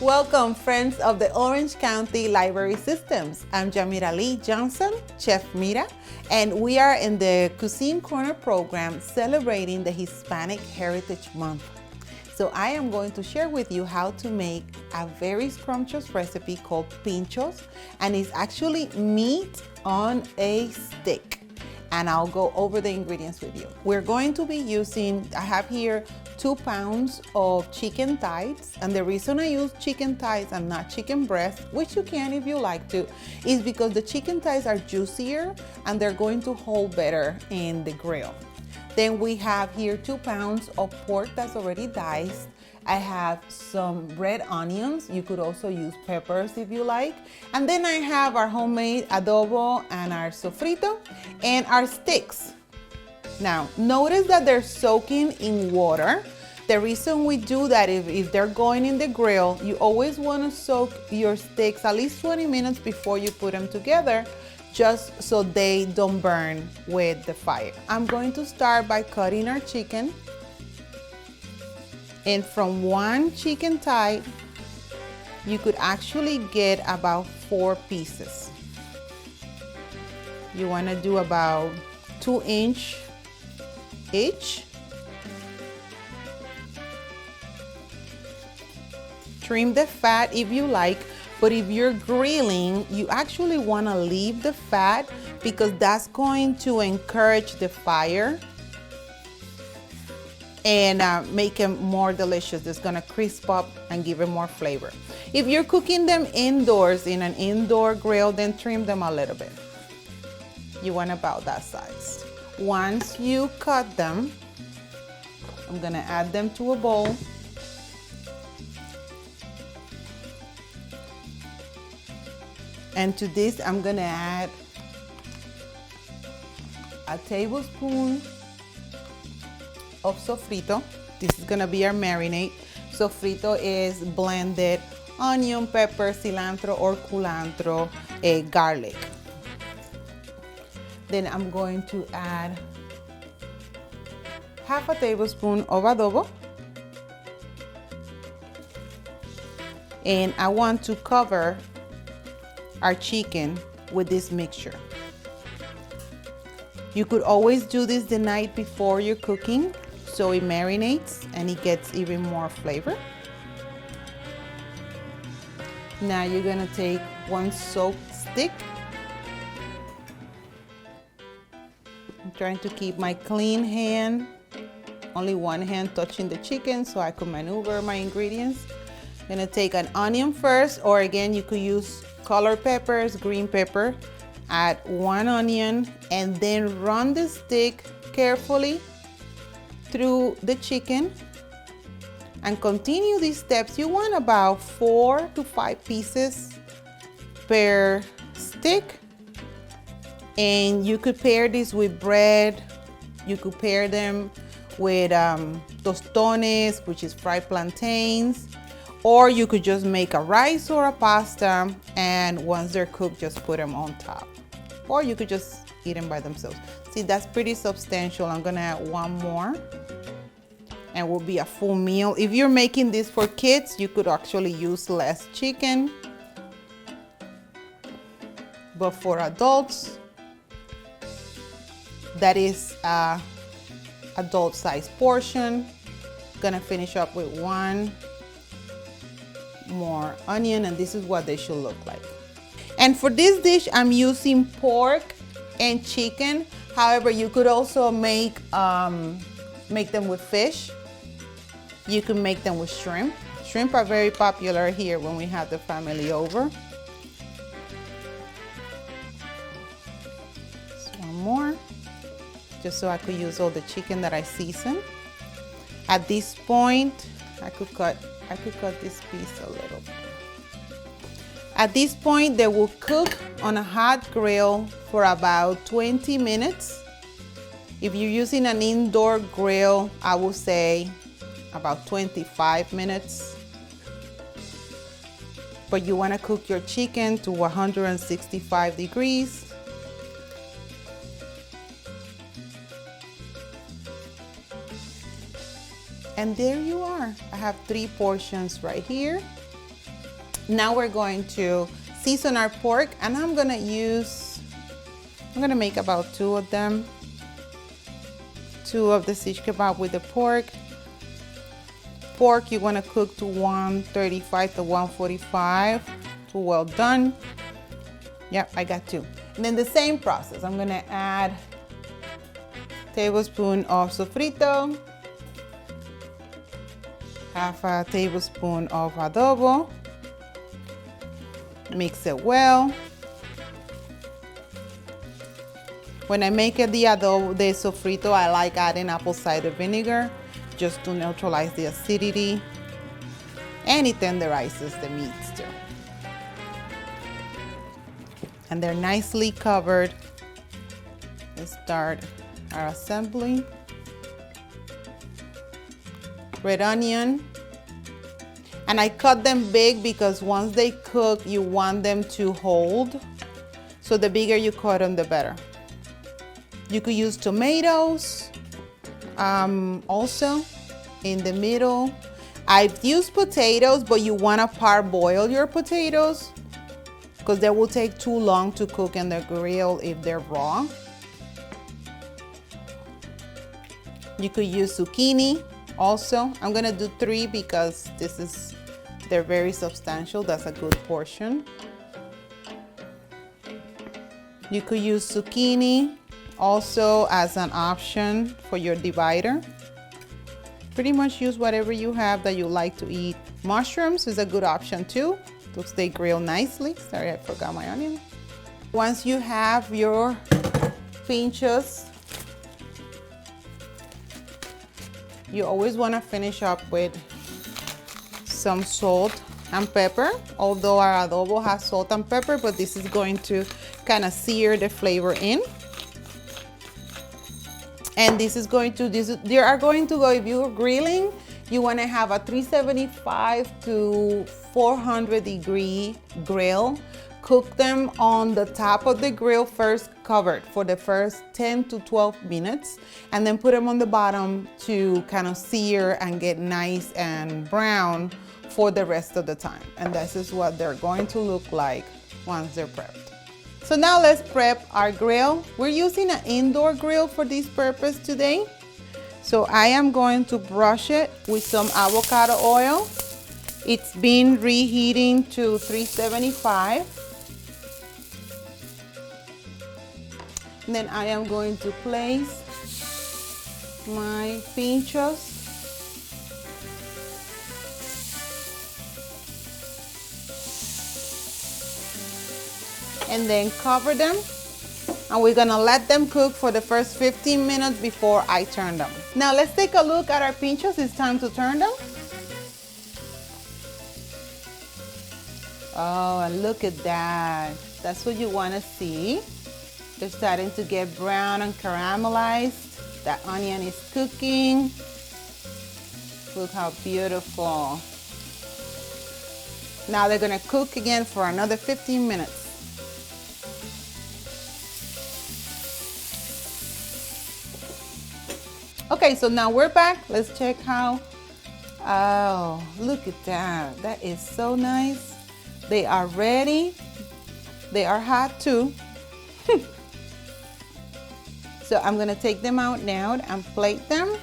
Welcome, friends of the Orange County Library Systems. I'm Yamira Lee Johnson, Chef Mira, and we are in the Cuisine Corner program celebrating the Hispanic Heritage Month. So I am going to share with you how to make a very scrumptious recipe called Pinchos, and it's actually meat on a stick. And I'll go over the ingredients with you. We're going to be using, I have here 2 pounds of chicken thighs, and the reason I use chicken thighs and not chicken breast, which you can if you like to, is because the chicken thighs are juicier and they're going to hold better in the grill. Then we have here 2 pounds of pork that's already diced. I have some red onions. You could also use peppers if you like. And then I have our homemade adobo and our sofrito and our sticks. Now, notice that they're soaking in water. The reason we do that, if they're going in the grill, you always want to soak your sticks at least 20 minutes before you put them together, just so they don't burn with the fire. I'm going to start by cutting our chicken. And from one chicken thigh, you could actually get about 4 pieces. You want to do about 2 inches each. Trim the fat if you like, but if you're grilling, you actually want to leave the fat because that's going to encourage the fire and make them more delicious. It's gonna crisp up and give it more flavor. If you're cooking them indoors in an indoor grill, then trim them a little bit. You want about that size. Once you cut them, I'm gonna add them to a bowl. And to this, I'm gonna add a tablespoon of sofrito. This is gonna be our marinade. Sofrito is blended onion, pepper, cilantro or culantro, garlic. Then I'm going to add half a tablespoon of adobo. And I want to cover our chicken with this mixture. You could always do this the night before you're cooking, so it marinates and it gets even more flavor. Now you're gonna take 1 soaked stick. I'm trying to keep my clean hand, only one hand touching the chicken so I could maneuver my ingredients. I'm gonna take an onion first, or again, you could use colored peppers, green pepper. Add 1 onion and then run the stick carefully through the chicken and continue these steps. You want about 4 to 5 pieces per stick, and you could pair this with bread. You could pair them with tostones, which is fried plantains, or you could just make a rice or a pasta, and once they're cooked, just put them on top. Or you could just eat them by themselves. See, that's pretty substantial. I'm gonna add 1 more, and will be a full meal. If you're making this for kids, you could actually use less chicken. But for adults, that is a adult size portion. Gonna finish up with 1 more onion, and this is what they should look like. And for this dish, I'm using pork and chicken. However, you could also make them with fish. You can make them with shrimp. Shrimp are very popular here when we have the family over. Just 1 more, just so I could use all the chicken that I seasoned. At this point, I could cut this piece a little bit. At this point, they will cook on a hot grill for about 20 minutes. If you're using an indoor grill, I would say about 25 minutes. But you want to cook your chicken to 165 degrees. And there you are. I have 3 portions right here. Now we're going to season our pork, and I'm gonna make about 2 of them. 2 of the shish kebab with the pork. Pork you wanna cook to 135 to 145 to well done. Yep, I got 2. And then the same process, I'm gonna add tablespoon of sofrito, half a tablespoon of adobo. Mix it well. When I make it the adobo, the sofrito, I like adding apple cider vinegar just to neutralize the acidity, and it tenderizes the meats too. And they're nicely covered. Let's start our assembly. Red onion. And I cut them big because once they cook, you want them to hold. So the bigger you cut them, the better. You could use tomatoes also in the middle. I've used potatoes, but you want to parboil your potatoes because they will take too long to cook in the grill if they're raw. You could use zucchini also. I'm gonna do 3 because they're very substantial. That's a good portion. You could use zucchini also as an option for your divider. Pretty much use whatever you have that you like to eat. Mushrooms is a good option too, to stay grilled nicely. Sorry, I forgot my onion. Once you have your pinchos, you always want to finish up with some salt and pepper, although our adobo has salt and pepper, but this is going to kind of sear the flavor in. And they are going to go, if you're grilling, you want to have a 375 to 400 degree grill. Cook them on the top of the grill first, covered for the first 10 to 12 minutes, and then put them on the bottom to kind of sear and get nice and brown for the rest of the time. And this is what they're going to look like once they're prepped. So now let's prep our grill. We're using an indoor grill for this purpose today. So I am going to brush it with some avocado oil. It's been reheating to 375. And then I am going to place my pinchos. And then cover them, and we're gonna let them cook for the first 15 minutes before I turn them. Now let's take a look at our pinchos. It's time to turn them. Oh, and look at that. That's what you wanna see. They're starting to get brown and caramelized. That onion is cooking. Look how beautiful. Now they're gonna cook again for another 15 minutes. Okay, so now we're back. Let's check how, oh, look at that. That is so nice. They are ready. They are hot too. So I'm gonna take them out now and plate them.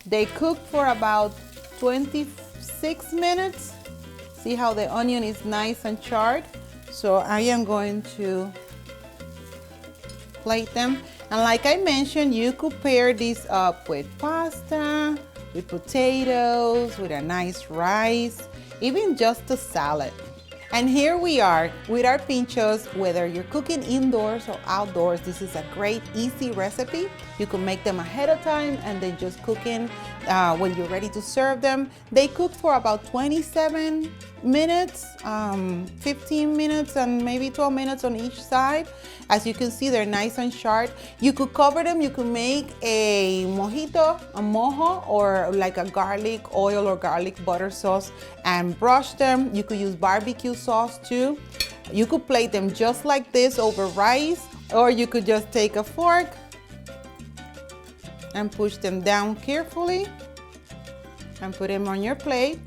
They cook for about 26 minutes. See how the onion is nice and charred? So I am going to plate them. And like I mentioned, you could pair these up with pasta, with potatoes, with a nice rice, even just a salad. And here we are with our pinchos. Whether you're cooking indoors or outdoors, this is a great, easy recipe. You can make them ahead of time and then just cook in when you're ready to serve them. They cook for about 27 minutes, 15 minutes, and maybe 12 minutes on each side. As you can see, they're nice and sharp. You could cover them. You could make a mojito, a mojo, or like a garlic oil or garlic butter sauce and brush them. You could use barbecue sauce too. You could plate them just like this over rice, or you could just take a fork and push them down carefully and put them on your plate.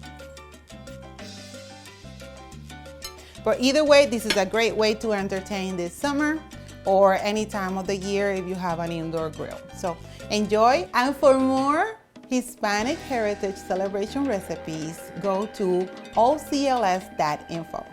But either way, this is a great way to entertain this summer or any time of the year if you have an indoor grill. So enjoy. And for more Hispanic Heritage Celebration recipes, go to ocls.info.